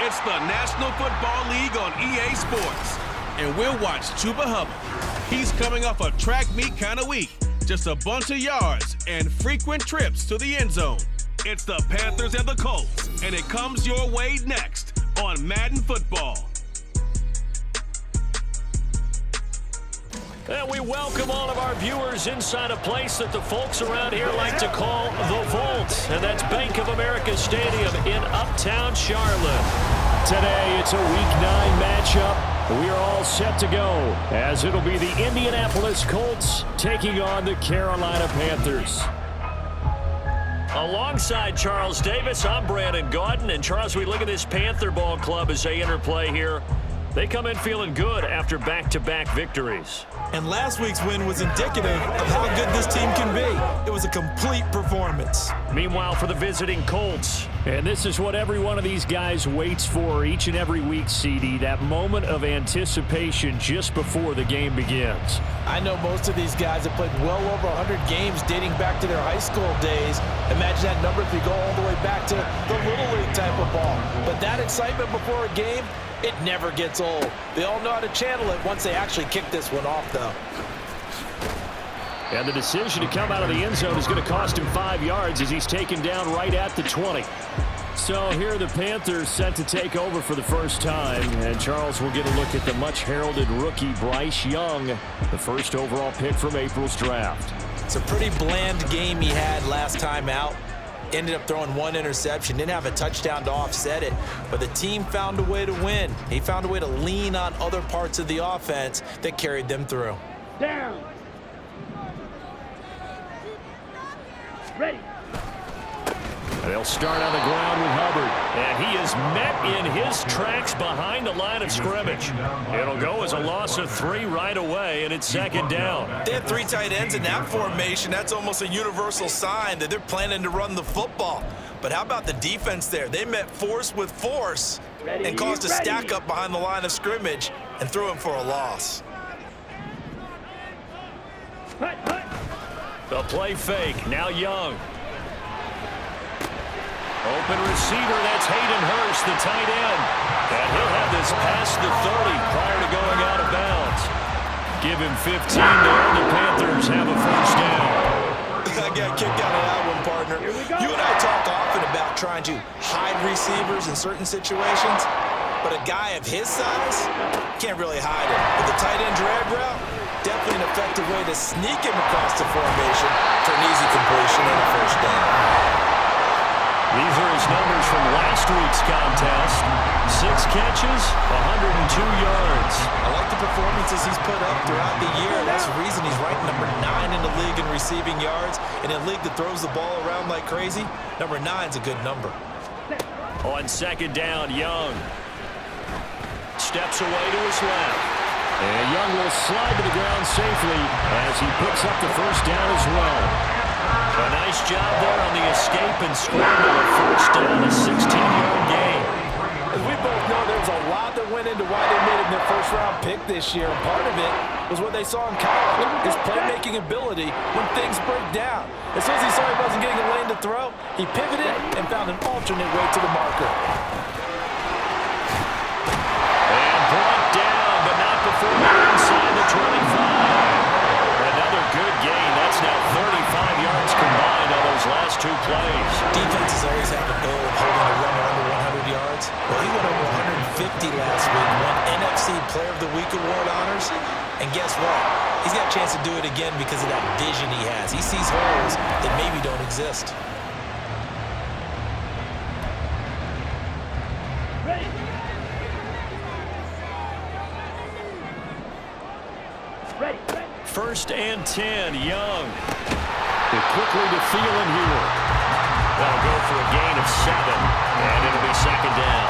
It's the National Football League on EA Sports. And we'll watch Chuba Hubbard. He's coming off a track meet kind of week. Just a bunch of yards and frequent trips to the end zone. It's the Panthers and the Colts, and it comes your way next on Madden Football. And we welcome all of our viewers inside a place that the folks around here like to call the Vault. And that's Bank of America Stadium in Uptown Charlotte. Today, it's a Week 9 matchup. We are all set to go, as it'll be the Indianapolis Colts taking on the Carolina Panthers. Alongside Charles Davis, I'm Brandon Gaudin. And Charles, we look at this Panther ball club as they interplay here. They come in feeling good after back-to-back victories. And last week's win was indicative of how good this team can be. It was a complete performance. Meanwhile, for the visiting Colts, and this is what every one of these guys waits for each and every week, CD, that moment of anticipation just before the game begins. I know most of these guys have played well over 100 games dating back to their high school days. Imagine that number if you go all the way back to the Little League type of ball. But that excitement before a game, it never gets old. They all know how to channel it once they actually kick this one off, though. And the decision to come out of the end zone is going to cost him 5 yards as he's taken down right at the 20. So here are the Panthers set to take over for the first time. And Charles will get a look at the much-heralded rookie Bryce Young, the first overall pick from April's draft. It's a pretty bland game he had last time out. Ended up throwing one interception, didn't have a touchdown to offset it, but the team found a way to win. He found a way to lean on other parts of the offense that carried them through. Down. Ready. They'll start on the ground with Hubbard, and he is met in his tracks behind the line of scrimmage. It'll go as a loss of 3 right away, and it's second down. They have 3 tight ends in that formation. That's almost a universal sign that they're planning to run the football. But how about the defense there? They met force with force and caused a stack up behind the line of scrimmage and threw him for a loss. The play fake, now Young. Open receiver, that's Hayden Hurst, the tight end. And he'll have this past the 30 prior to going out of bounds. Give him 15 there, and the Panthers have a first down. I got kicked out of that one, partner. You and I talk often about trying to hide receivers in certain situations, but a guy of his size can't really hide it. With the tight end drag route, definitely an effective way to sneak him across the formation for an easy completion and a first down. These are his numbers from last week's contest. 6 catches, 102 yards. I like the performances he's put up throughout the year. That's the reason he's ranked number 9 in the league in receiving yards. In a league that throws the ball around like crazy, number 9's a good number. On second down, Young steps away to his left. And Young will slide to the ground safely as he picks up the first down as well. A nice job there on the escape and scramble. A first down, a 16-yard gain. As we both know, there was a lot that went into why they made him their first-round pick this year. And part of it was what they saw in college, his playmaking ability when things break down. As soon as he saw he wasn't getting a lane to throw, he pivoted and found an alternate way to the marker. And brought down, but not before they're inside the 25. Another good gain. That's now 35 yards combined on those last 2 plays. Defenses always have a goal of holding a runner under 100 yards. Well, he went over 150 last week, won NFC Player of the Week award honors. And guess what? He's got a chance to do it again because of that vision he has. He sees holes that maybe don't exist. First and 10, Young. They're quickly to Thielen here. That'll go for a gain of 7, and it'll be second down.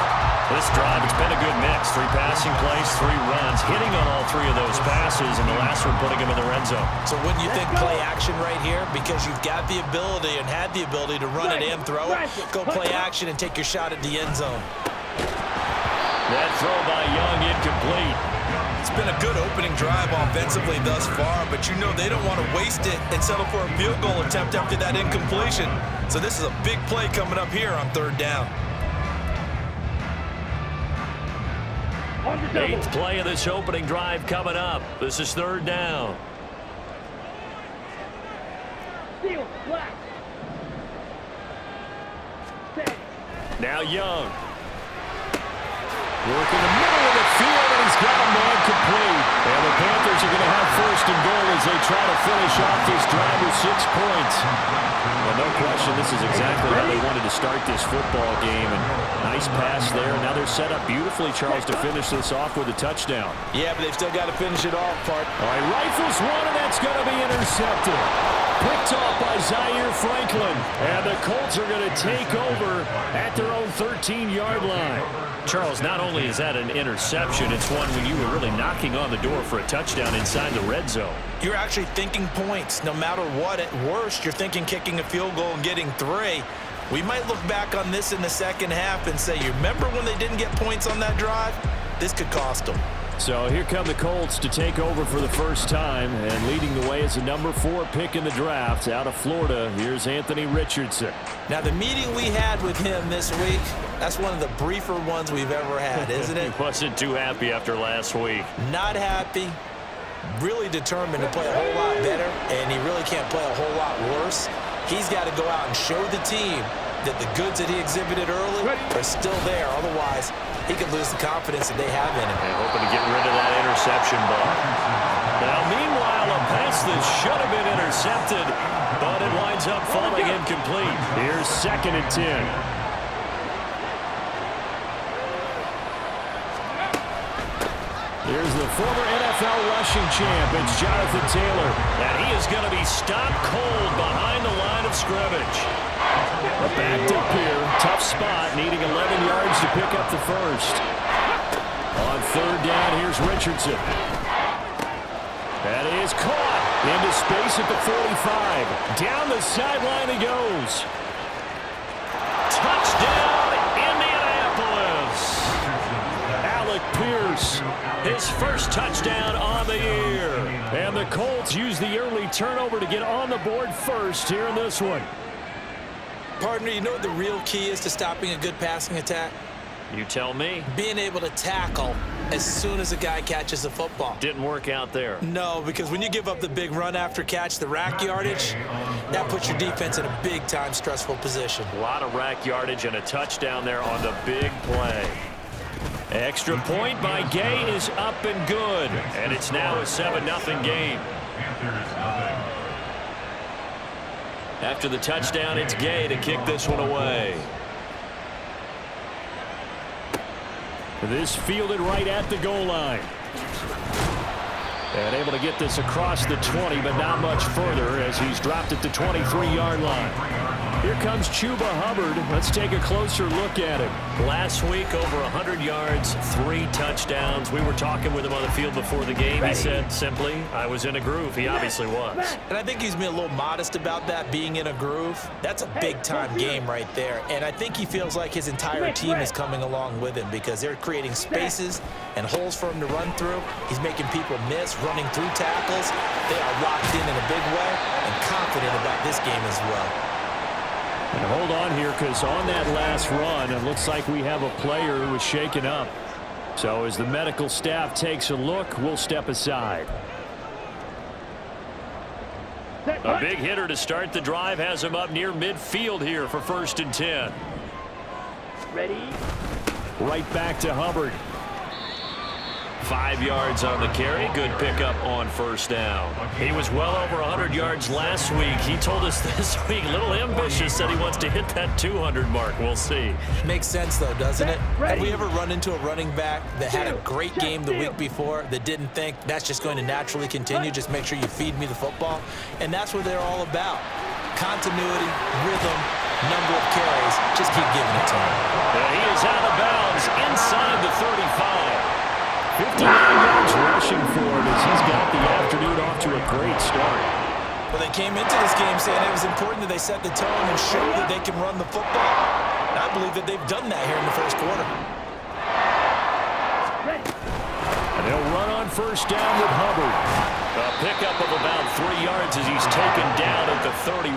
This drive, it's been a good mix. 3 passing plays, 3 runs, hitting on all 3 of those passes, and the last one putting him in the red zone. So wouldn't you think play action right here? Because you've got the ability and had the ability to run it and throw it. Go play action and take your shot at the end zone. That throw by Young incomplete. It's been a good opening drive offensively thus far, but you know they don't want to waste it and settle for a field goal attempt after that incompletion. So this is a big play coming up here on 3rd down. Eighth play of this opening drive coming up. This is third down. Steal, black. Now Young. Working the middle of the field, and he's got a man complete. And the Panthers are going to have first and goal as they try to finish off this drive with 6 points. Well, no question, this is exactly how they wanted to start this football game. And nice pass there. Now they're set up beautifully, Charles, to finish this off with a touchdown. Yeah, but they've still got to finish it off, Part. All right, rifles one, and that's going to be intercepted. Picked off by Zaire Franklin. And the Colts are going to take over at their own 13-yard line. Charles, not only is that an interception, it's one when you were really knocking on the door for a touchdown inside the red zone. You're actually thinking points. No matter what, at worst, you're thinking kicking a field goal and getting 3. We might look back on this in the second half and say, you remember when they didn't get points on that drive? This could cost them. So here come the Colts to take over for the first time, and leading the way is the number 4 pick in the draft out of Florida. Here's Anthony Richardson. Now, the meeting we had with him this week, that's one of the briefer ones we've ever had, isn't it? He wasn't too happy after last week. Not happy. Really determined to play a whole lot better, and he really can't play a whole lot worse. He's got to go out and show the team that the goods that he exhibited early are still there. Otherwise, he could lose the confidence that they have in him. And hoping to get rid of that interception ball. Now, meanwhile, a pass that should have been intercepted, but it winds up falling incomplete. Here's 2nd and 10. Here's the former NFL rushing champ. It's Jonathan Taylor. And he is going to be stopped cold behind the line of scrimmage. Backed up here. Tough spot. Needing 11 yards to pick up the first. On 3rd down, here's Richardson. That is caught. Into space at the 45. Down the sideline he goes. Touchdown, Indianapolis. Alec Pierce, his first touchdown on the year. And the Colts use the early turnover to get on the board first here in this one. Partner, you know what the real key is to stopping a good passing attack? You tell me. Being able to tackle as soon as a guy catches the football. Didn't work out there. No, because when you give up the big run after catch, the rack yardage, that puts your defense in a big-time stressful position. A lot of rack yardage and a touchdown there on the big play. Extra point by Gay is up and good. And it's now a 7-0 game. After the touchdown, it's Gay to kick this one away. This fielded right at the goal line. And able to get this across the 20, but not much further as he's dropped at the 23-yard line. Here comes Chuba Hubbard. Let's take a closer look at him. Last week, over 100 yards, 3 touchdowns. We were talking with him on the field before the game. He said simply, I was in a groove. He obviously was. And I think he's been a little modest about that, being in a groove. That's a big-time game right there. And I think he feels like his entire team is coming along with him because they're creating spaces and holes for him to run through. He's making people miss, running through tackles. They are locked in a big way and confident about this game as well. And hold on here, because on that last run, it looks like we have a player who was shaken up. So as the medical staff takes a look, we'll step aside. A big hitter to start the drive has him up near midfield here for 1st and 10. Ready? Right back to Hubbard. 5 yards on the carry. Good pickup on 1st down. He was well over 100 yards last week. He told us this week, a little ambitious, said he wants to hit that 200 mark. We'll see. Makes sense, though, doesn't it? Have we ever run into a running back that had a great game the week before that didn't think that's just going to naturally continue? Just make sure you feed me the football. And that's what they're all about. Continuity, rhythm, number of carries. Just keep giving it to him. And he is out of bounds inside the 35. 59 yards rushing for him as he's got the afternoon off to a great start. Well, they came into this game saying it was important that they set the tone and show that they can run the football. And I believe that they've done that here in the 1st quarter. And they'll run on first down with Hubbard. A pickup of about 3 yards as he's taken down at the 31.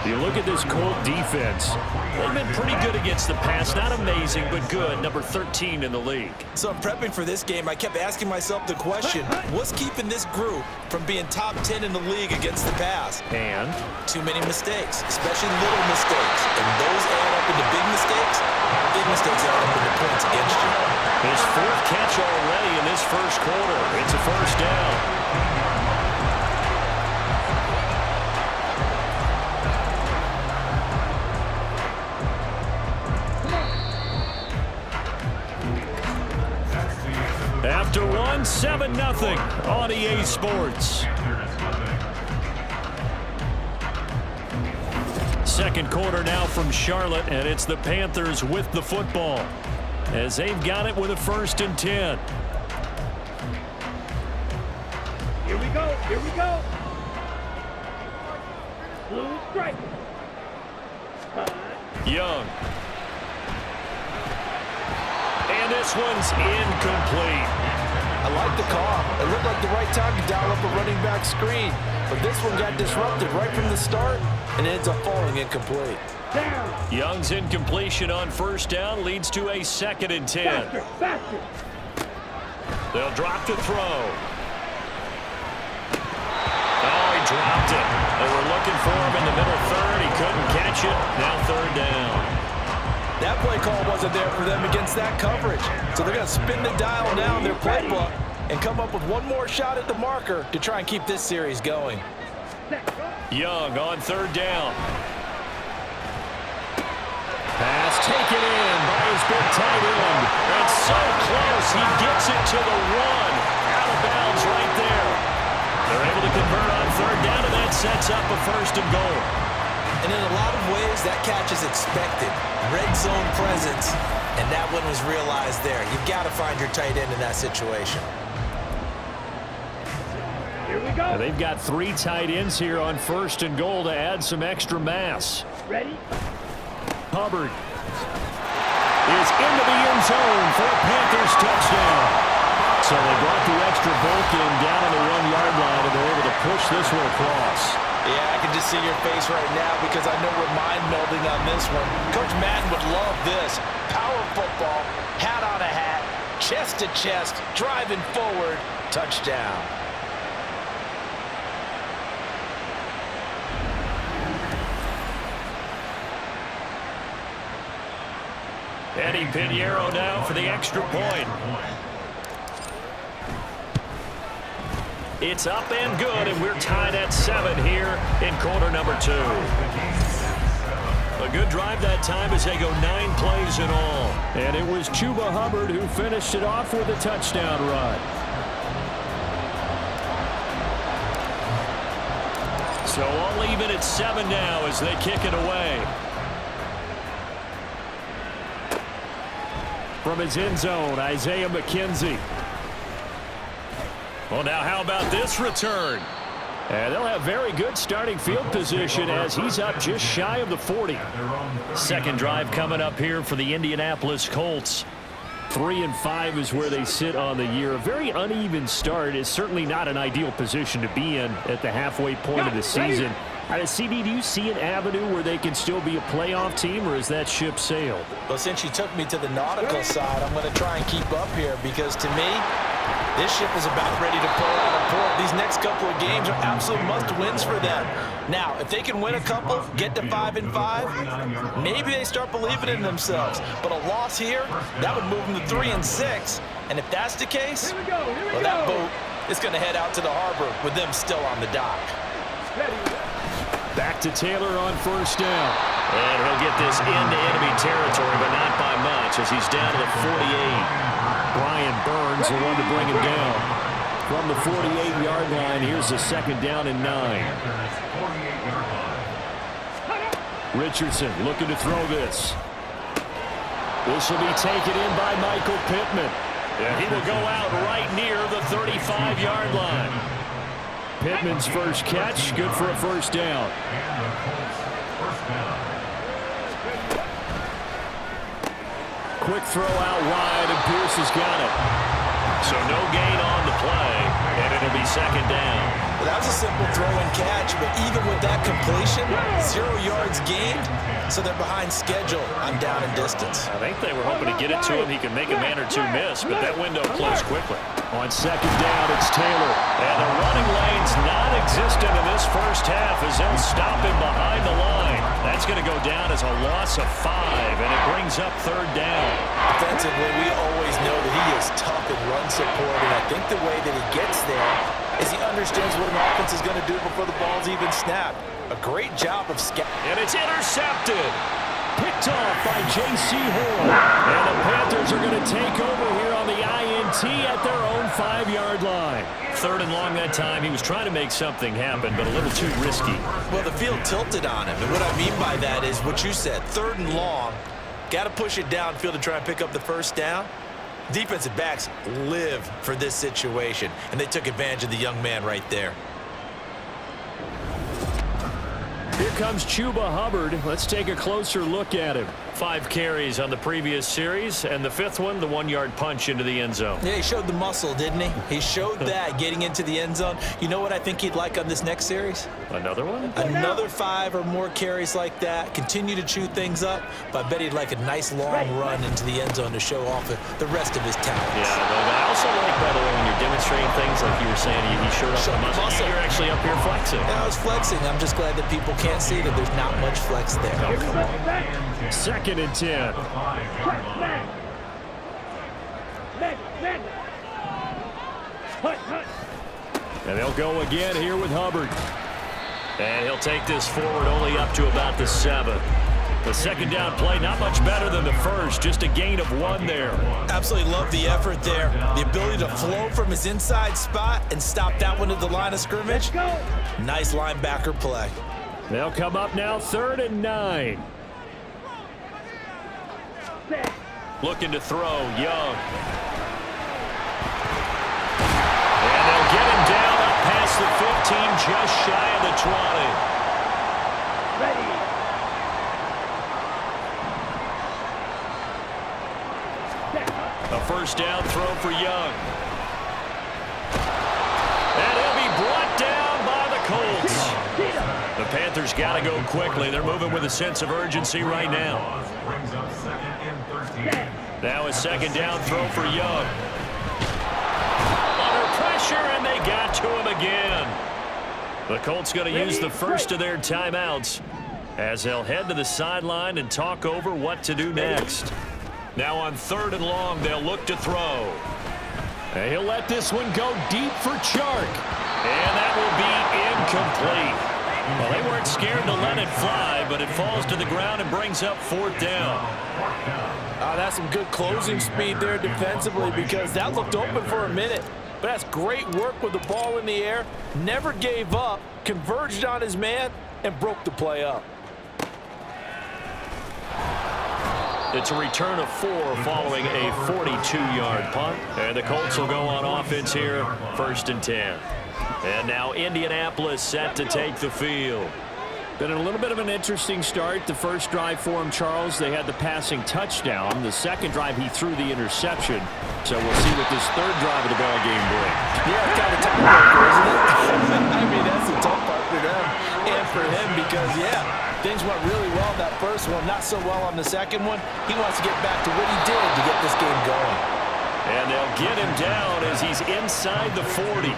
You look at this Colt defense. They've been pretty good against the pass. Not amazing, but good. Number 13 in the league. So in prepping for this game, I kept asking myself the question, what's keeping this group from being top 10 in the league against the pass? And too many mistakes, especially little mistakes. And those add up into big mistakes. Big mistakes add up into points against you. His 4th catch already in this first quarter. It's a first down. After one, 7-0 on EA Sports. Second quarter now from Charlotte, and it's the Panthers with the football as they've got it with a 1st and 10. Here we go. Here we go. Blue strike. Young. And this one's incomplete. I like the call. It looked like the right time to dial up a running back screen. But this one got disrupted right from the start and ends up falling incomplete. Down. Young's incompletion on first down leads to a 2nd and 10. Faster, faster. They'll drop the throw. Oh, he dropped it. They were looking for him in the middle third. He couldn't catch it. Now 3rd down. That play call wasn't there for them against that coverage. So they're going to spin the dial now in their playbook and come up with one more shot at the marker to try and keep this series going. Young on 3rd down. Pass taken in by his big tight end. It's so close. He gets it to the 1. Out of bounds right there. They're able to convert on 3rd down, and that sets up a 1st and goal. And in a lot of ways, that catch is expected. Red zone presence, and that one was realized there. You've got to find your tight end in that situation. Here we go. And they've got 3 tight ends here on 1st and goal to add some extra mass. Ready? Hubbard is into the end zone for a Panthers touchdown. So they brought the extra bulk in down on the 1-yard line, and they're able to push this one across. Yeah, I can just see your face right now because I know we're mind-melding on this one. Coach Madden would love this. Power football, hat on a hat, chest to chest, driving forward, touchdown. Eddie Pinheiro now for the extra point. It's up and good, and we're tied at 7 here in quarter number 2. A good drive that time as they go 9 plays in all. And it was Chuba Hubbard who finished it off with a touchdown run. So all even at 7 now as they kick it away. From his end zone, Isaiah McKenzie. Well, now how about this return? And they'll have very good starting field position as he's up just shy of the 40. Second drive coming up here for the Indianapolis Colts. 3-5 is where they sit on the year. A very uneven start is certainly not an ideal position to be in at the halfway point of the season. CD, do you see an avenue where they can still be a playoff team, or is that ship sailed? Well, since you took me to the nautical side, I'm going to try and keep up here because to me, this ship is about ready to pull out of port. These next couple of games are absolute must-wins for them. Now, if they can win a couple, get to 5-5, maybe they start believing in themselves. But a loss here, that would move them to 3-6. And if that's the case, well, that boat is going to head out to the harbor with them still on the dock. Back to Taylor on first down. And he'll get this into enemy territory, but not by much as he's down to the 48. Brian Burns, the one to bring him down. From the 48-yard line, here's the 2nd down and 9. Richardson looking to throw this. This will be taken in by Michael Pittman. And he will go out right near the 35-yard line. Pittman's first catch, good for a first down. Quick throw out wide, and Pierce has got it. So no gain on the play, and it'll be second down. Well, that was a simple throw and catch, but even with that completion, 0 yards gained, so they're behind schedule on down and distance. I think they were hoping to get it to him. He could make a man or two miss, but that window closed quickly. On second down, it's Taylor. And the running lane's non-existent in this first half as they'll stop him behind the line. That's going to go down as a loss of 5, and it brings up third down. Defensively, we always know that he is tough in run support, and I think the way that he gets there is he understands what an offense is going to do before the ball's even snapped. A great job of and it's intercepted. Picked off by J.C. Horn. And the Panthers are going to take over here on the INT at their own 5-yard line. Third and long that time. He was trying to make something happen, but a little too risky. Well, the field tilted on him, and what I mean by that is what you said. Third and long, got to push it downfield to try and pick up the first down. Defensive backs live for this situation, and they took advantage of the young man right there. Here comes Chuba Hubbard. Let's take a closer look at him. 5 carries on the previous series, and the 5th one, the 1-yard punch into the end zone. Yeah, he showed the muscle, didn't he? He showed that getting into the end zone. You know what I think he'd like on this next series? Another one? Another 5 or more carries like that. Continue to chew things up, but I bet he'd like a nice long run into the end zone to show off the rest of his talents. Yeah, but I also like, by the way, when you're demonstrating things like you were saying, he showed off the muscle. You're actually up here flexing. Yeah, I was flexing. I'm just glad that people can't see that there's not much flex there. Oh, come on. Second and 10. And they'll go again here with Hubbard. And he'll take this forward only up to about the 7. The second down play, not much better than the first, just a gain of 1 there. Absolutely love the effort there. The ability to flow from his inside spot and stop that one at the line of scrimmage. Nice linebacker play. They'll come up now, 3rd and 9. Looking to throw, Young. And they'll get him down up past the 15, just shy of the 20. Ready. A first down throw for Young. And he'll be brought down by the Colts. The Panthers got to go quickly. They're moving with a sense of urgency right now. Now a second down throw for Young. Under pressure, and they got to him again. The Colts going to use the first of their timeouts as they'll head to the sideline and talk over what to do next. Now on 3rd and long, they'll look to throw. And he'll let this one go deep for Chark. And that will be incomplete. Well, they weren't scared to let it fly, but it falls to the ground and brings up 4th down. That's some good closing speed there defensively because that looked open for a minute. But that's great work with the ball in the air. Never gave up, converged on his man, and broke the play up. It's a return of 4 following a 42-yard punt. And the Colts will go on offense here, 1st and 10. And now Indianapolis set to take the field. Been a little bit of an interesting start. The first drive for him, Charles, they had the passing touchdown. The second drive, he threw the interception. So we'll see what this third drive of the ball game brings. Yeah, it's kind of tiebreaker, isn't it? I mean, that's the tough part for them and for him because, yeah, things went really well that first one, not so well on the second one. He wants to get back to what he did to get this game going. And they'll get him down as he's inside the 40.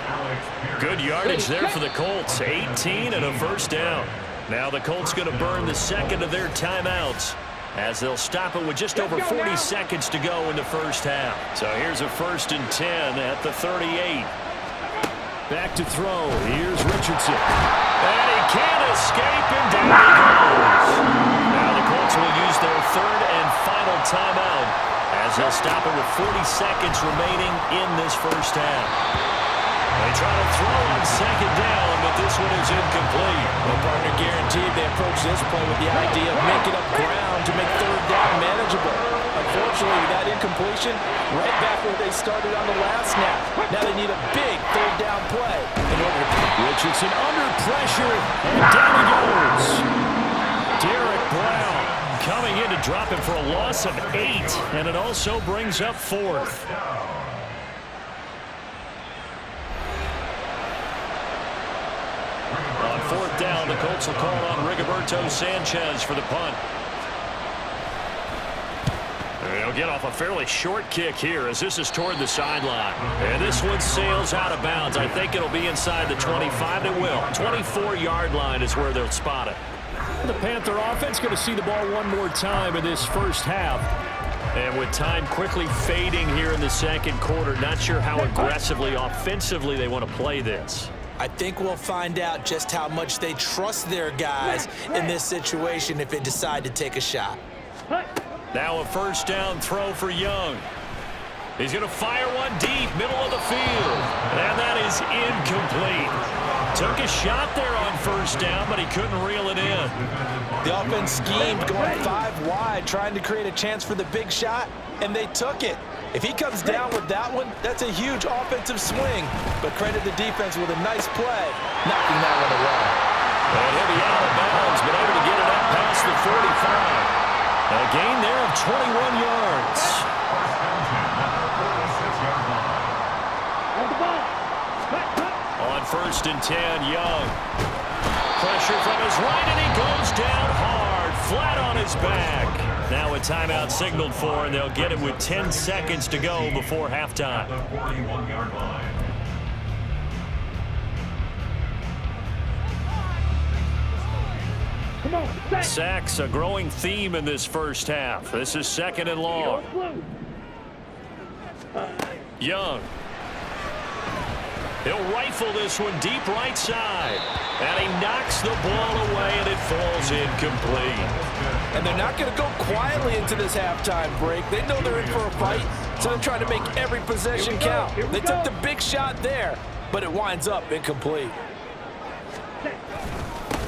Good yardage there for the Colts. 18 and a first down. Now the Colts going to burn the second of their timeouts as they'll stop it with just over 40 seconds to go in the first half. So here's a 1st and 10 at the 38. Back to throw. Here's Richardson. And he can't escape, and down he goes. Now the Colts will use their 3rd and final timeout as they'll stop it with 40 seconds remaining in this first half. They try to throw on second down, but this one is incomplete. Well, partner, guaranteed they approach this play with the idea of making up ground to make 3rd down manageable. Unfortunately, that incompletion, right back where they started on the last snap. Now they need a big 3rd down play in order to... Richardson under pressure, and down he goes. Derek Brown coming in to drop him for a loss of 8, and it also brings up 4th. fourth down. The Colts will call on Rigoberto Sanchez for the punt. They'll get off a fairly short kick here as this is toward the sideline. And this one sails out of bounds. I think it'll be inside the 25. It will. 24-yard line is where they'll spot it. The Panther offense going to see the ball one more time in this first half. And with time quickly fading here in the second quarter, not sure how aggressively, offensively they want to play this. I think we'll find out just how much they trust their guys in this situation if they decide to take a shot. Now a first down throw for Young. He's going to fire one deep, middle of the field. And that is incomplete. Took a shot there on first down, but he couldn't reel it in. The offense schemed going 5 wide, trying to create a chance for the big shot, and they took it. If he comes down with that one, that's a huge offensive swing. But credit the defense with a nice play, knocking that one away. And he'll be out of bounds, but able to get it up past the 45. A gain there of 21 yards. On first and 10, Young. Pressure from his right, and he goes down hard, flat on his back. Now a timeout signaled for, and they'll get it with 10 seconds to go before halftime. Sacks, a growing theme in this first half. This is second and long. Young. He'll rifle this one deep right side. And he knocks the ball away, and it falls incomplete. And they're not going to go quietly into this halftime break. They know they're in for a fight, so they're trying to make every possession count. They took the big shot there, but it winds up incomplete.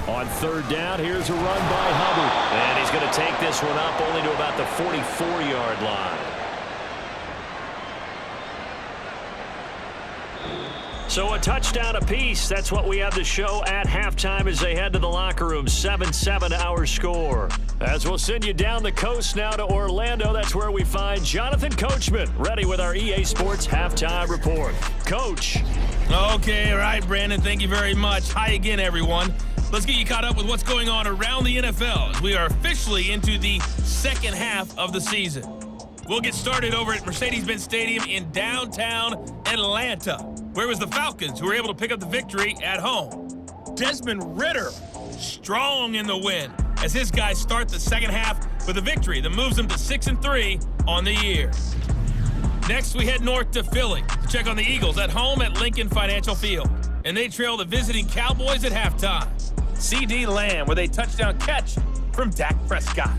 On third down, here's a run by Hubbard. And he's going to take this one up only to about the 44-yard line. So a touchdown apiece. That's what we have to show at halftime as they head to the locker room. 7-7 our score. As we'll send you down the coast now to Orlando, that's where we find Jonathan Coachman ready with our EA Sports Halftime Report. Coach. Okay, all right, Brandon. Thank you very much. Hi again, everyone. Let's get you caught up with what's going on around the NFL as we are officially into the second half of the season. We'll get started over at Mercedes-Benz Stadium in downtown Atlanta, where it was the Falcons who were able to pick up the victory at home. Desmond Ridder, strong in the win, as his guys start the second half with a victory that moves them to 6-3 on the year. Next, we head north to Philly to check on the Eagles at home at Lincoln Financial Field, and they trail the visiting Cowboys at halftime. C.D. Lamb with a touchdown catch from Dak Prescott.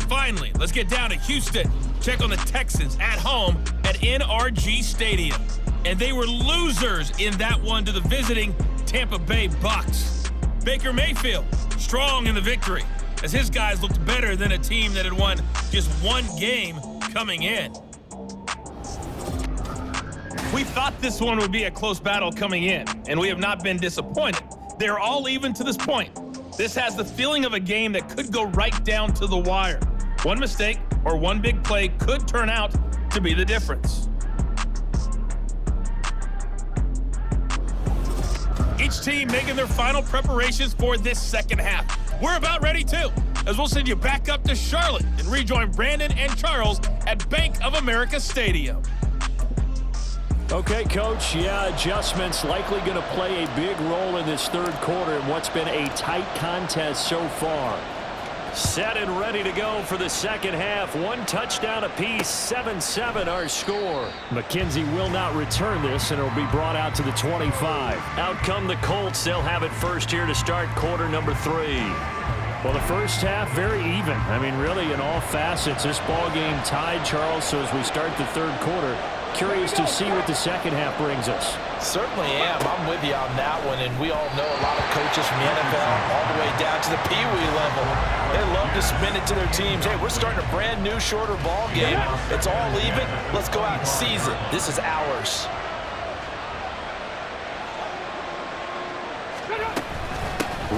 Finally, let's get down to Houston. Check on the Texans at home at NRG Stadium. And they were losers in that one to the visiting Tampa Bay Bucks. Baker Mayfield, strong in the victory, as his guys looked better than a team that had won just one game coming in. We thought this one would be a close battle coming in, and we have not been disappointed. They're all even to this point. This has the feeling of a game that could go right down to the wire. One mistake or one big play could turn out to be the difference. Each team making their final preparations for this second half. We're about ready too, as we'll send you back up to Charlotte and rejoin Brandon and Charles at Bank of America Stadium. Okay, Coach, adjustments likely going to play a big role in this third quarter in what's been a tight contest so far. Set and ready to go for the second half. One touchdown apiece, 7-7 our score. McKenzie will not return this, and it'll be brought out to the 25. Out come the Colts. They'll have it first here to start quarter number 3. Well, the first half, very even. I mean, really, in all facets, this ball game tied, Charles. So as we start the third quarter, curious to see what the second half brings us. Certainly am. I'm with you on that one, and we all know a lot of coaches from the NFL all the way down to the Pee Wee level. They love to spin it to their teams. Hey, we're starting a brand new, shorter ball game. It's all even. Let's go out and seize it. This is ours.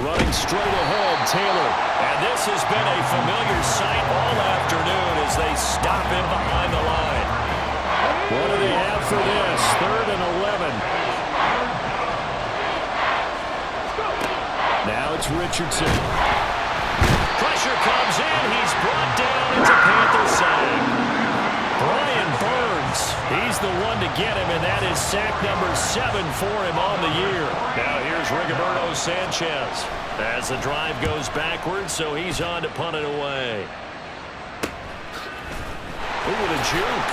Running straight ahead, Taylor. And this has been a familiar sight all afternoon as they stop him behind the line. What do they have for this? 3rd and 11. Richardson. Pressure comes in. He's brought down. It's a Panther sack. Brian Burns, he's the one to get him, and that is sack number 7 for him on the year. Now here's Rigoberto Sanchez as the drive goes backwards, so he's on to punt it away. Ooh, with a juke.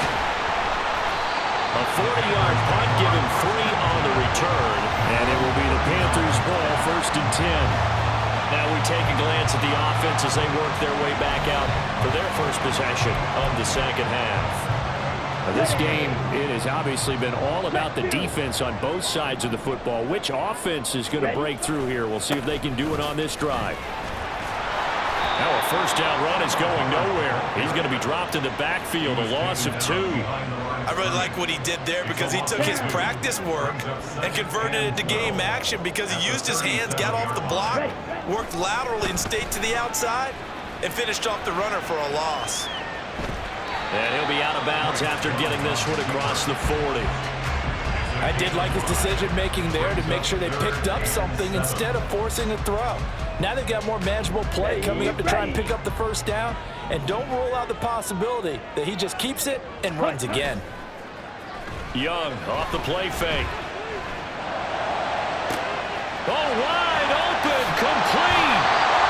A 40-yard punt, given 3 on the return, and it will be the Panthers' ball, 1st and 10. Now we take a glance at the offense as they work their way back out for their first possession of the second half. Now this game, it has obviously been all about the defense on both sides of the football. Which offense is going to break through here? We'll see if they can do it on this drive. Now a first down run is going nowhere. He's going to be dropped in the backfield, a loss of 2. I really like what he did there because he took his practice work and converted it to game action because he used his hands, got off the block, worked laterally and stayed to the outside, and finished off the runner for a loss. And he'll be out of bounds after getting this one across the 40. I did like his decision-making there to make sure they picked up something instead of forcing a throw. Now they've got more manageable play coming up to try and pick up the first down, and don't rule out the possibility that he just keeps it and runs again. Young off the play fake. Oh, wide open, complete.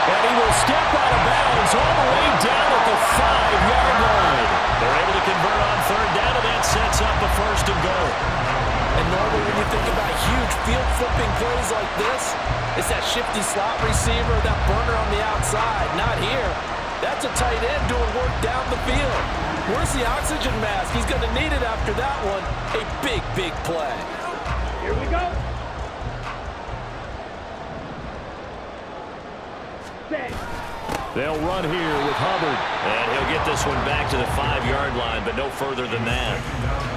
And he will step out of bounds all the way down at the 5-yard line. They're able to convert on 3rd down, and that sets up a 1st and goal. And normally when you think about huge field-flipping plays like this, it's that shifty slot receiver, that burner on the outside. Not here. That's a tight end doing work down the field. Where's the oxygen mask? He's going to need it after that one. A big, big play. Here we go. Set. They'll run here with Hubbard. And he'll get this one back to the 5-yard line, but no further than that.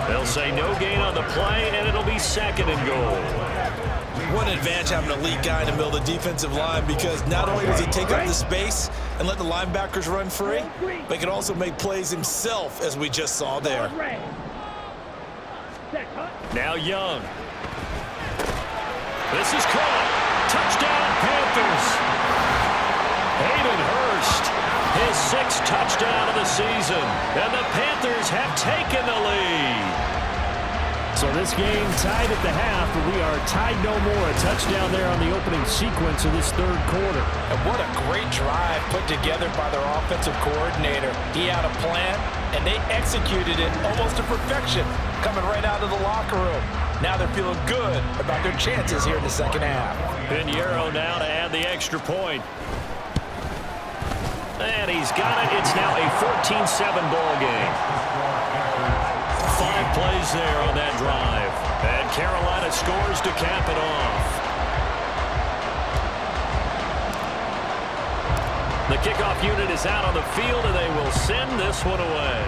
They'll say no gain on the play, and it'll be 2nd and goal. What an advantage having an elite guy in the middle of the defensive line because not only does he take up the space and let the linebackers run free, but he can also make plays himself, as we just saw there. Now Young. This is caught. Touchdown, Panthers. Hayden Hurst, his 6th touchdown of the season, and the Panthers have taken the lead. So this game tied at the half, but we are tied no more. A touchdown there on the opening sequence of this 3rd quarter. And what a great drive put together by their offensive coordinator. He had a plan, and they executed it almost to perfection, coming right out of the locker room. Now they're feeling good about their chances here in the second half. Pinheiro now to add the extra point. And he's got it. It's now a 14-7 ball game. 5 plays there on that drive. And Carolina scores to cap it off. The kickoff unit is out on the field, and they will send this one away.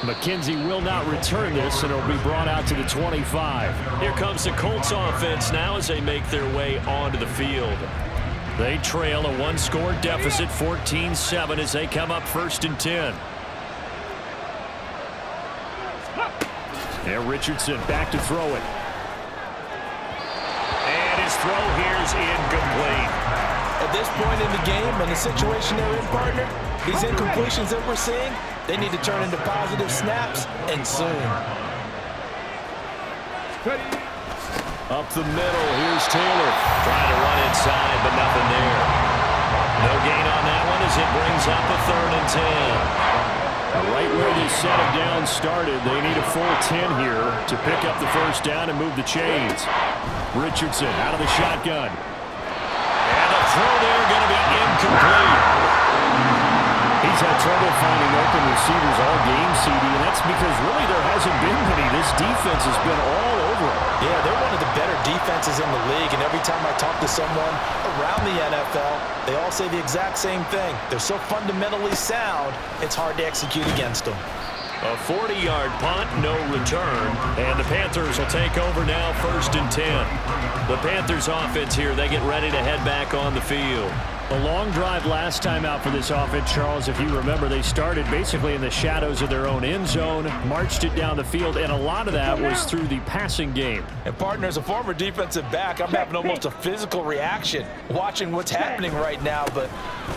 McKenzie will not return this, and it'll be brought out to the 25. Here comes the Colts offense now as they make their way onto the field. They trail a 1-score deficit, 14-7, as they come up 1st and 10. And Richardson back to throw it. And his throw here's incomplete. At this point in the game and the situation they're in, partner, these incompletions that we're seeing, they need to turn into positive snaps, and soon. Up the middle, here's Taylor. Trying to run inside, but nothing there. No gain on that one as it brings up a 3rd and 10. Right where this set of downs started, they need a full 10 here to pick up the first down and move the chains. Richardson out of the shotgun. And the throw there going to be incomplete. He's had trouble finding open receivers all game, CD, and that's because really there hasn't been many. This defense has been all over him. Yeah, they're one of the better defenses in the league, and every time I talk to someone around the NFL, they all say the exact same thing. They're so fundamentally sound, it's hard to execute against them. A 40-yard punt, no return, and the Panthers will take over now 1st and 10. The Panthers offense here, they get ready to head back on the field. A long drive last time out for this offense, Charles. If you remember, they started basically in the shadows of their own end zone, marched it down the field, and a lot of that was through the passing game. And, partner, as a former defensive back, I'm having almost a physical reaction watching what's happening right now. But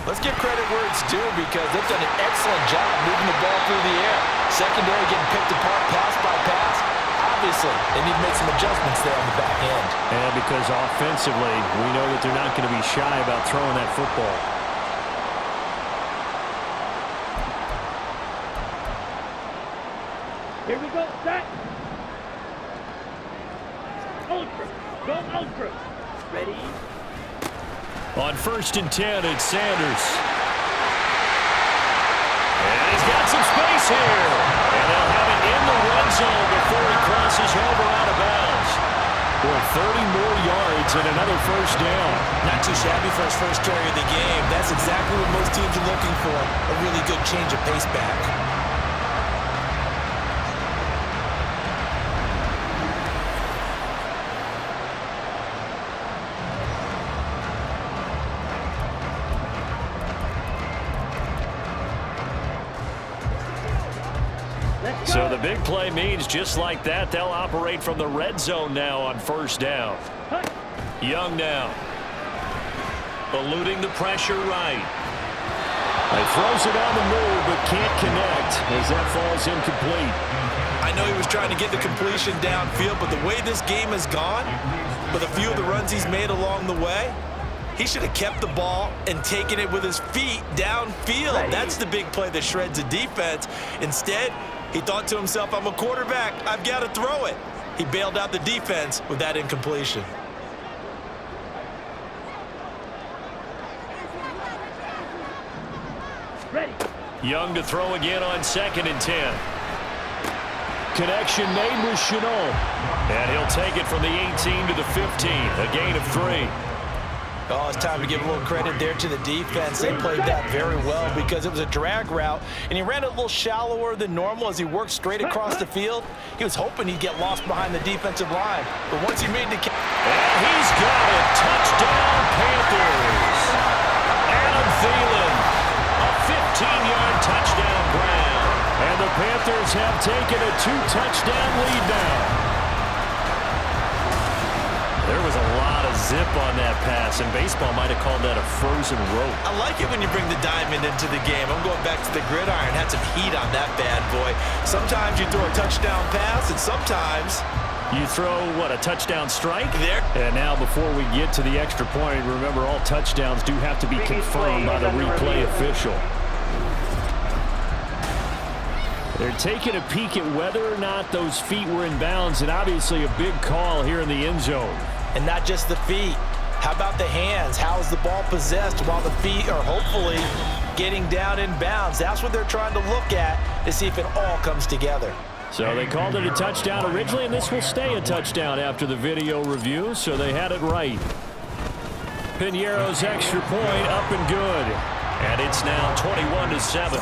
let's give credit where it's due because they've done an excellent job moving the ball through the air. Secondary getting picked apart pass by pass. Obviously, they need to make some adjustments there on the back end. And because offensively, we know that they're not going to be shy about throwing that football. Here we go, set. Ultra, go ultra. Ready? On 1st and 10, it's Sanders. And he's got some space here. And they'll have it in the red zone before he crosses over out of bounds. For 30 more yards and another first down. Not too shabby for his first carry of the game. That's exactly what most teams are looking for. A really good change of pace back. So the big play means just like that, they'll operate from the red zone now on first down. Young now. Eluding the pressure right. He throws it on the move but can't connect as that falls incomplete. I know he was trying to get the completion downfield, but the way this game has gone, with a few of the runs he's made along the way, he should have kept the ball and taken it with his feet downfield. That's the big play that shreds the defense. Instead, he thought to himself, I'm a quarterback. I've got to throw it. He bailed out the defense with that incompletion. Ready. Young to throw again on 2nd and 10. Connection made with Chenault. And he'll take it from the 18 to the 15. A gain of 3. Oh, it's time to give a little credit there to the defense. They played that very well because it was a drag route, and he ran it a little shallower than normal as he worked straight across the field. He was hoping he'd get lost behind the defensive line, but once he made the catch... And he's got it. Touchdown, Panthers. Adam Thielen, a 15-yard touchdown grab. And the Panthers have taken a 2-touchdown lead now. There was a lot of zip on that pass, and baseball might have called that a frozen rope. I like it when you bring the diamond into the game. I'm going back to the gridiron. Had some heat on that bad boy. Sometimes you throw a touchdown pass, and sometimes... You throw, what, a touchdown strike? There. And now before we get to the extra point, remember all touchdowns do have to be confirmed by the replay official. They're taking a peek at whether or not those feet were in bounds, and obviously a big call here in the end zone. And not just the feet. How about the hands? How is the ball possessed while the feet are hopefully getting down in bounds? That's what they're trying to look at to see if it all comes together. So they called it a touchdown originally, and this will stay a touchdown after the video review, so they had it right. Piñeiro's extra point up and good. And it's now 21-7.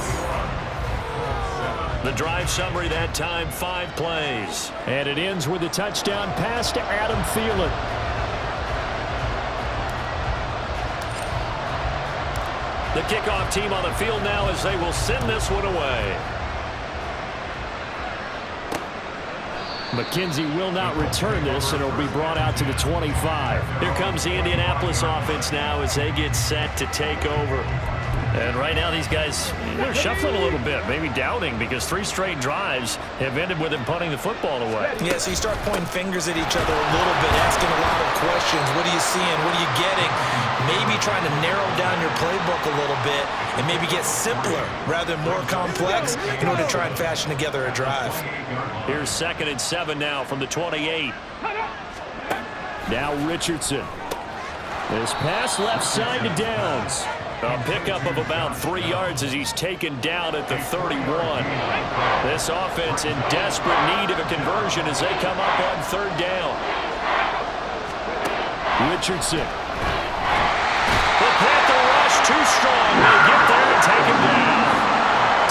The drive summary that time, 5 plays. And it ends with a touchdown pass to Adam Thielen. The kickoff team on the field now as they will send this one away. McKenzie will not return this, and it'll be brought out to the 25. Here comes the Indianapolis offense now as they get set to take over. And right now these guys, they're shuffling a little bit, maybe doubting, because 3 straight drives have ended with them punting the football away. Yeah, so you start pointing fingers at each other a little bit, asking a lot of questions. What are you seeing? What are you getting? Maybe trying to narrow down your playbook a little bit and maybe get simpler rather than more complex in order to try and fashion together a drive. Here's 2nd and 7 now from the 28. Now Richardson. This pass left side to Downs. A pickup of about 3 yards as he's taken down at the 31. This offense in desperate need of a conversion as they come up on 3rd down. Richardson. The Panther rush too strong. They get there and take him down.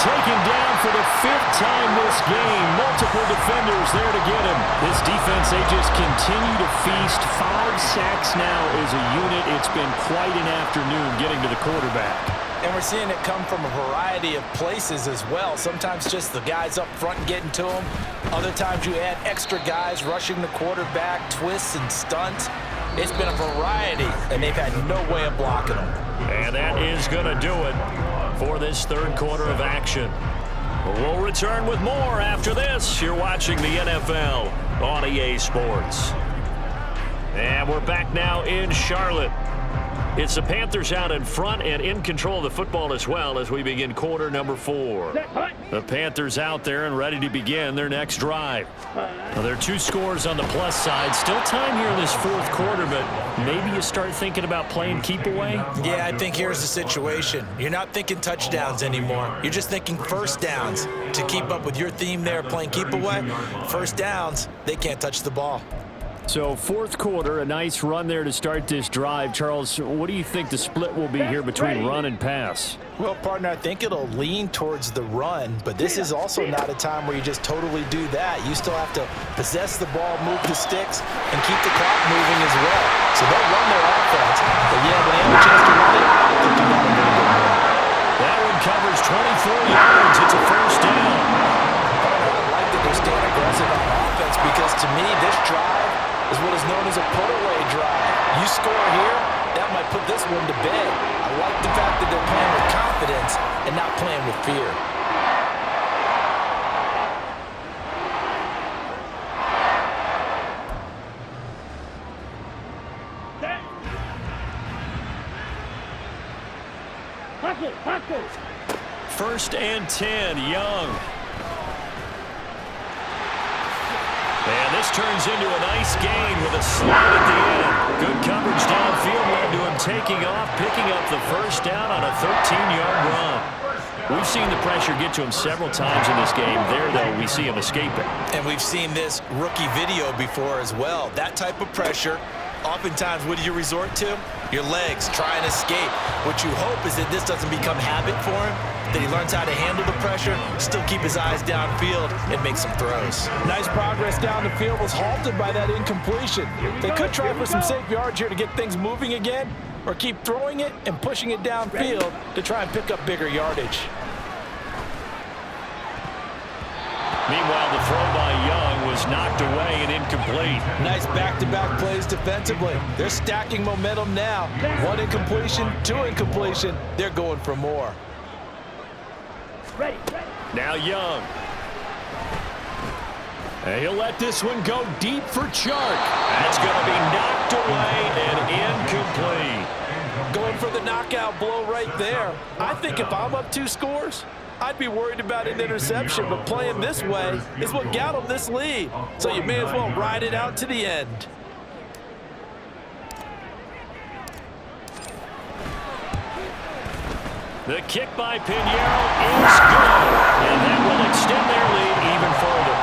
Taken down for the fifth time this game. Multiple defenders there to get him. This defense, they just continue to feast. 5 sacks now as a unit. It's been quite an afternoon getting to the quarterback. And we're seeing it come from a variety of places as well. Sometimes just the guys up front getting to him. Other times you add extra guys rushing the quarterback, twists and stunts. It's been a variety, and they've had no way of blocking them. And that is going to do it for this third quarter of action. We'll return with more after this. You're watching the NFL on EA Sports. And we're back now in Charlotte. It's the Panthers out in front and in control of the football as well as we begin quarter number 4. The Panthers out there and ready to begin their next drive. Now, there are 2 scores on the plus side. Still time here in this fourth quarter, but maybe you start thinking about playing keep away? Yeah, I think here's the situation. You're not thinking touchdowns anymore. You're just thinking first downs. To keep up with your theme there, playing keep away, first downs, they can't touch the ball. So fourth quarter, a nice run there to start this drive. Charles, what do you think the split will be here between run and pass? Well, partner, I think it'll lean towards the run, but this is also not a time where you just totally do that. You still have to possess the ball, move the sticks, and keep the clock moving as well. So they'll run their offense, but yeah, when they have a chance to run it, they'll do that a little bit more. That one covers 24 yards. It's a first down. I like that they're staying aggressive on offense because, to me, this drive is what is known as a put-away drive. You score here, that might put this one to bed. I like the fact that they're playing with confidence and not playing with fear. First and 10, Young. And this turns into a nice gain with a slide at the end. Good coverage downfield led to him taking off, picking up the first down on a 13-yard run. We've seen the pressure get to him several times in this game. There, though, we see him escaping. And we've seen this rookie video before as well. That type of pressure, oftentimes, what do you resort to? Your legs, try and escape. What you hope is that this doesn't become habit for him, that he learns how to handle the pressure, still keep his eyes downfield, and make some throws. Nice progress down the field was halted by that incompletion. They could try for some safe yards here to get things moving again, or keep throwing it and pushing it downfield to try and pick up bigger yardage. Meanwhile, the throw by Young was knocked away and incomplete. Nice back-to-back plays defensively. They're stacking momentum now. 1 incompletion, 2 incompletion. They're going for more. Now Young. And he'll let this one go deep for Chark. That's going to be knocked away and incomplete. Going for the knockout blow right there. I think if I'm up 2 scores, I'd be worried about an interception, but playing this way is what got them this lead. So you may as well ride it out to the end. The kick by Pinheiro is good, and that will extend their lead even further.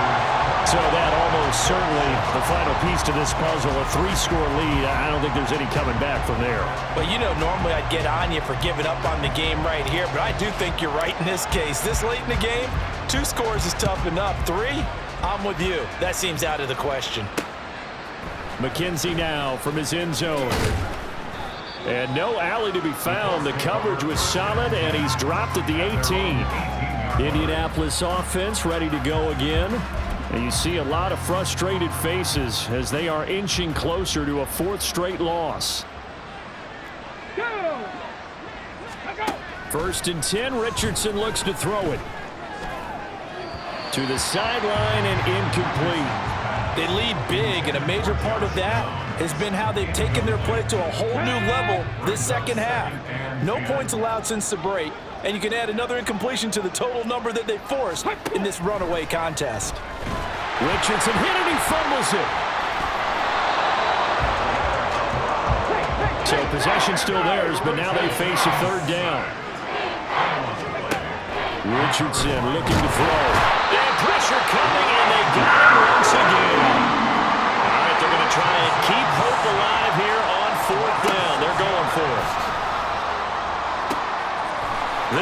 So that almost certainly the final piece to this puzzle, a 3-score lead. I don't think there's any coming back from there. But, you know, normally I'd get on you for giving up on the game right here, but I do think you're right in this case. This late in the game, 2 scores is tough enough. 3, I'm with you. That seems out of the question. McKenzie now from his end zone. And no alley to be found. The coverage was solid, and he's dropped at the 18. Indianapolis offense ready to go again. And you see a lot of frustrated faces as they are inching closer to a 4th straight loss. First and 10, Richardson looks to throw it. To the sideline and incomplete. They lead big, and a major part of that has been how they've taken their play to a whole new level this second half. No points allowed since the break, and you can add another incompletion to the total number that they forced in this runaway contest. Richardson hit it, he fumbles it. So possession still theirs, but now they face a 3rd down. Richardson looking to throw. And pressure coming, and they got him once again. All right, they're going to try and keep hope alive here on 4th down. They're going for it.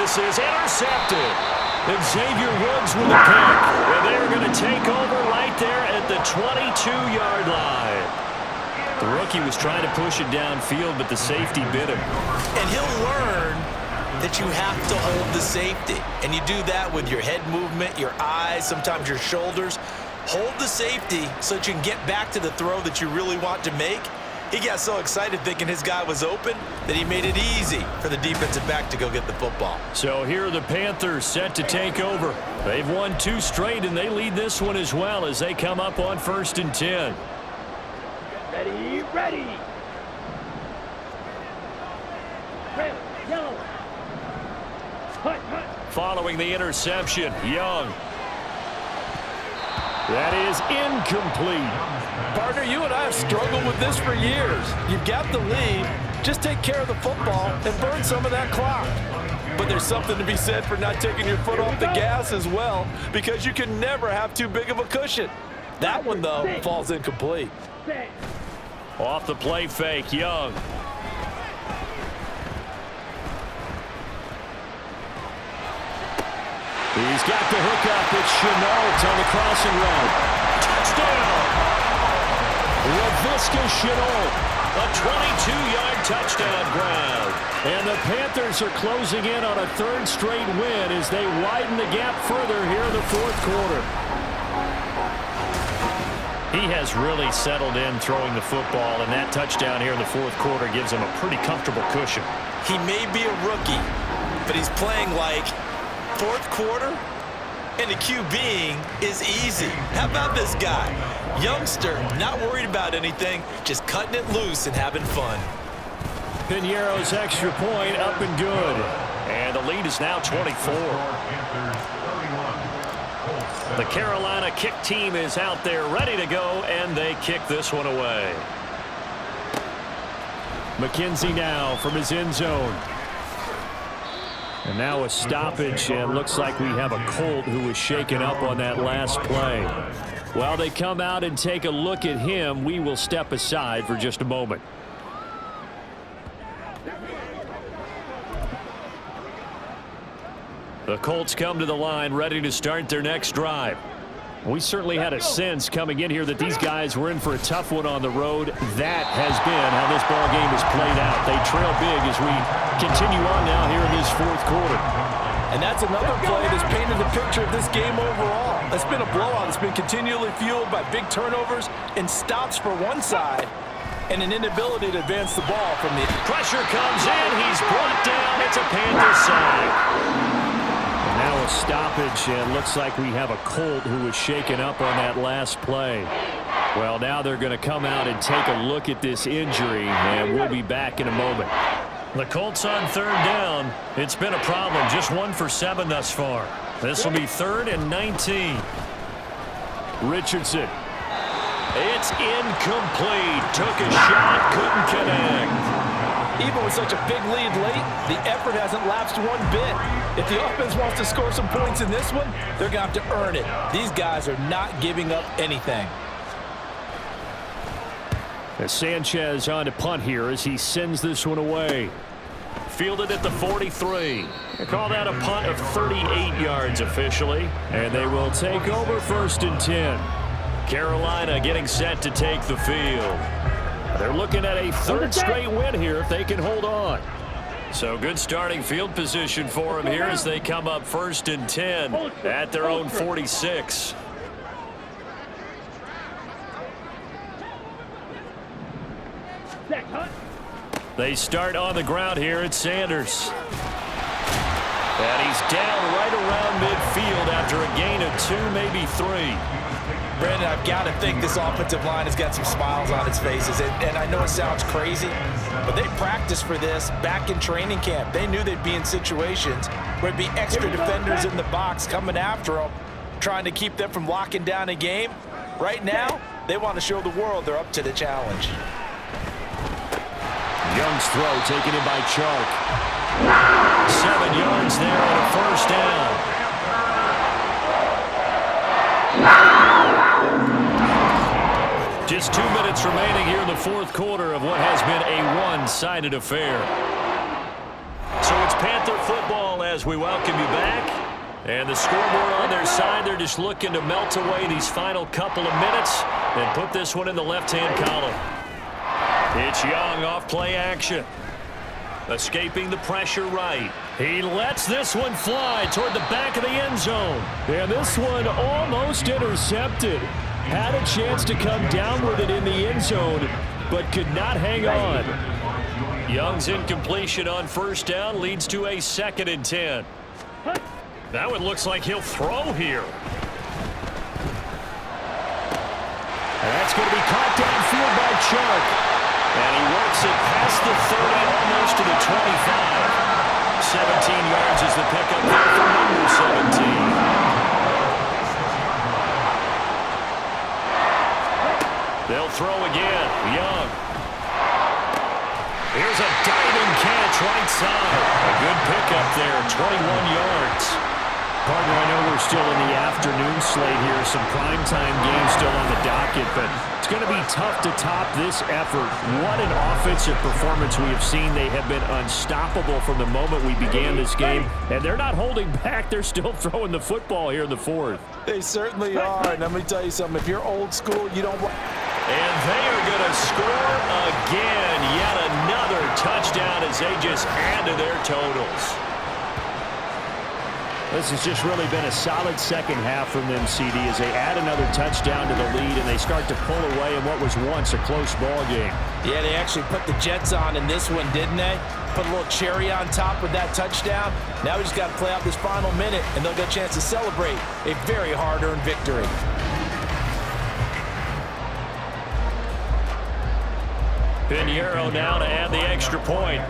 This is intercepted. And Xavier Woods with a pick. And they're going to take over right there at the 22-yard line. The rookie was trying to push it downfield, but the safety bit him. And he'll learn that you have to hold the safety. And you do that with your head movement, your eyes, sometimes your shoulders. Hold the safety so that you can get back to the throw that you really want to make. He got so excited thinking his guy was open that he made it easy for the defensive back to go get the football. So here are the Panthers set to take over. They've won 2 straight, and they lead this one as well as they come up on 1st and 10. Ready, ready. Red, yellow. Hut, hut. Following the interception, Young. That is incomplete. Partner, you and I have struggled with this for years. You've got the lead. Just take care of the football and burn some of that clock. But there's something to be said for not taking your foot off the gas as well, because you can never have too big of a cushion. That one, though, falls incomplete. Off the play fake, Young. He's got the hookup. It's Chenault on the crossing route. Touchdown! Laviska Chenault, a 22-yard touchdown grab. And the Panthers are closing in on a 3rd straight win as they widen the gap further here in the 4th quarter. He has really settled in throwing the football, and that touchdown here in the 4th quarter gives him a pretty comfortable cushion. He may be a rookie, but he's playing like 4th quarter, and the QBing is easy. How about this guy? Youngster, not worried about anything, just cutting it loose and having fun. Piñeiro's extra point up and good. And the lead is now 24. The Carolina kick team is out there ready to go, and they kick this one away. McKenzie now from his end zone. And now a stoppage, and looks like we have a Colt who was shaken up on that last play. While they come out and take a look at him, we will step aside for just a moment. The Colts come to the line, ready to start their next drive. We certainly had a sense coming in here that these guys were in for a tough one on the road. That has been how this ball game has played out. They trail big as we continue on now here in this 4th quarter. And that's another play that's painted the picture of this game overall. It's been a blowout. It's been continually fueled by big turnovers and stops for one side and an inability to advance the ball from the... Pressure comes in. He's brought down. It's a Panther sack. Now a stoppage, and looks like we have a Colt who was shaken up on that last play. Well, now they're going to come out and take a look at this injury, and we'll be back in a moment. The Colts on 3rd down. It's been a problem. Just 1 for 7 thus far. This will be 3rd and 19. Richardson. It's incomplete. Took a shot, couldn't connect. Even with such a big lead late, the effort hasn't lapsed one bit. If the offense wants to score some points in this one, they're going to have to earn it. These guys are not giving up anything. As Sanchez on to punt here as he sends this one away. Fielded at the 43. They call that a punt of 38 yards officially. And they will take over 1st and 10. Carolina getting set to take the field. They're looking at a 3rd straight win here if they can hold on. So good starting field position for them here as they come up 1st and 10 at their own 46. They start on the ground here at Sanders. And he's down right around midfield after a gain of 2, maybe 3. Brandon, I've got to think this offensive line has got some smiles on its faces. And I know it sounds crazy, but they practiced for this back in training camp. They knew they'd be in situations where there'd be extra defenders in the box coming after them, trying to keep them from locking down a game. Right now, they want to show the world they're up to the challenge. Young's throw taken in by Chark. 7 yards there on a 1st down. Just 2 minutes remaining here in the 4th quarter of what has been a one-sided affair. So it's Panther football as we welcome you back. And the scoreboard on their side, they're just looking to melt away these final couple of minutes and put this one in the left-hand column. It's Young off play action. Escaping the pressure right. He lets this one fly toward the back of the end zone. And this one almost intercepted. Had a chance to come down with it in the end zone, but could not hang on. Young's incompletion on first down leads to a 2nd and 10. That one looks like he'll throw here. And that's going to be caught downfield by Chark. And he works it past the 30, almost to the 25. 17 yards is the pickup there for number 17. They'll throw again. Young. Here's a diving catch right side. A good pickup there, 21 yards. Partner, I know we're still in the afternoon slate here. Some primetime games still on the docket, but it's going to be tough to top this effort. What an offensive performance we have seen. They have been unstoppable from the moment we began this game, and they're not holding back. They're still throwing the football here in the 4th. They certainly are, and let me tell you something. If you're old school, you don't want... And they are going to score again. Yet another touchdown as they just add to their totals. This has just really been a solid second half from them, CD, as they add another touchdown to the lead and they start to pull away in what was once a close ball game. Yeah, they actually put the Jets on in this one, didn't they? Put a little cherry on top with that touchdown. Now we just got to play out this final minute, and they'll get a chance to celebrate a very hard-earned victory. Pinheiro now to add the extra point.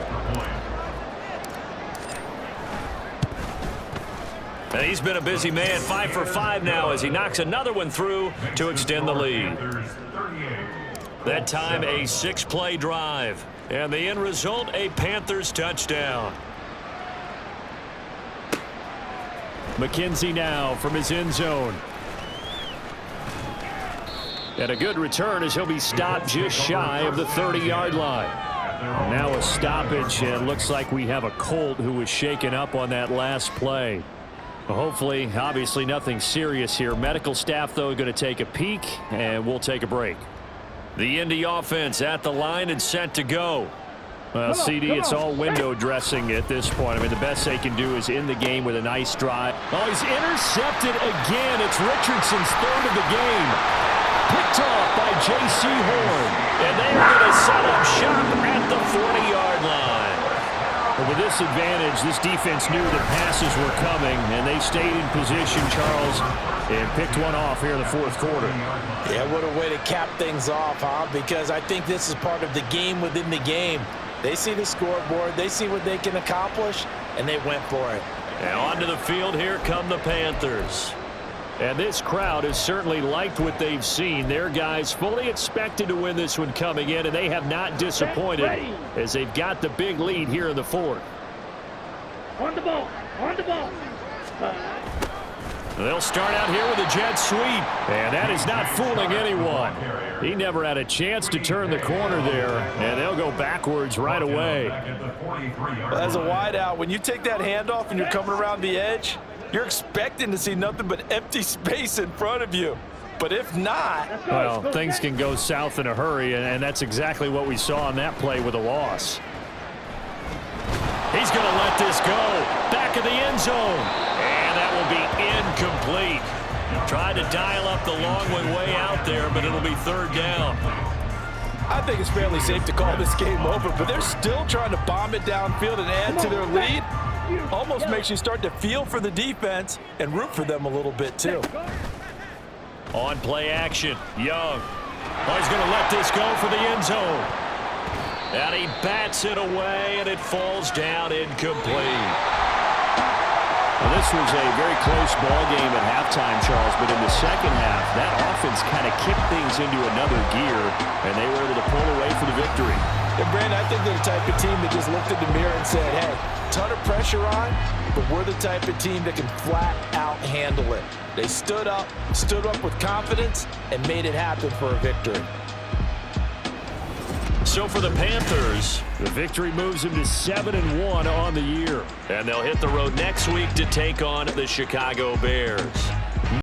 And he's been a busy man, 5 for 5 now as he knocks another one through to extend the lead. That time a 6-play drive. And the end result, a Panthers touchdown. McKenzie now from his end zone. And a good return as he'll be stopped just shy of the 30-yard line. Now a stoppage, and looks like we have a Colt who was shaken up on that last play. Hopefully, obviously nothing serious here. Medical staff, though, going to take a peek, and we'll take a break. The IND offense at the line and set to go. Well, CD, it's all window dressing at this point. I mean, the best they can do is end the game with a nice drive. Oh, he's intercepted again. It's Richardson's 3rd of the game. Picked off by J.C. Horn. And they're going to set up shop at the 40-yard line. But with this advantage, this defense knew that passes were coming, and they stayed in position, Charles, and picked one off here in the 4th quarter. Yeah, what a way to cap things off, huh? Because I think this is part of the game within the game. They see the scoreboard, they see what they can accomplish, and they went for it. And onto the field, here come the Panthers. And this crowd has certainly liked what they've seen. Their guys fully expected to win this one coming in, and they have not disappointed as they've got the big lead here in the 4th. On the ball, on the ball. They'll start out here with a jet sweep, and that is not fooling anyone. He never had a chance to turn the corner there, and they'll go backwards right away. Well, as a wideout, when you take that handoff and you're coming around the edge, you're expecting to see nothing but empty space in front of you. But if not... Well, things can go south in a hurry, and that's exactly what we saw on that play with a loss. He's going to let this go. Back of the end zone. And that will be incomplete. Tried to dial up the long one way out there, but it'll be 3rd down. I think it's fairly safe to call this game over, but they're still trying to bomb it downfield and add to their lead. Almost makes you start to feel for the defense and root for them a little bit, too. On play action, Young. Oh, he's going to let this go for the end zone. And he bats it away, and it falls down incomplete. Well, this was a very close ball game at halftime, Charles, but in the second half, that offense kind of kicked things into another gear, and they were able to pull away for the victory. And, Brandon, I think they're the type of team that just looked in the mirror and said, hey, ton of pressure on, but we're the type of team that can flat out handle it. They stood up with confidence, and made it happen for a victory. So for the Panthers, the victory moves them to 7-1 on the year. And they'll hit the road next week to take on the Chicago Bears.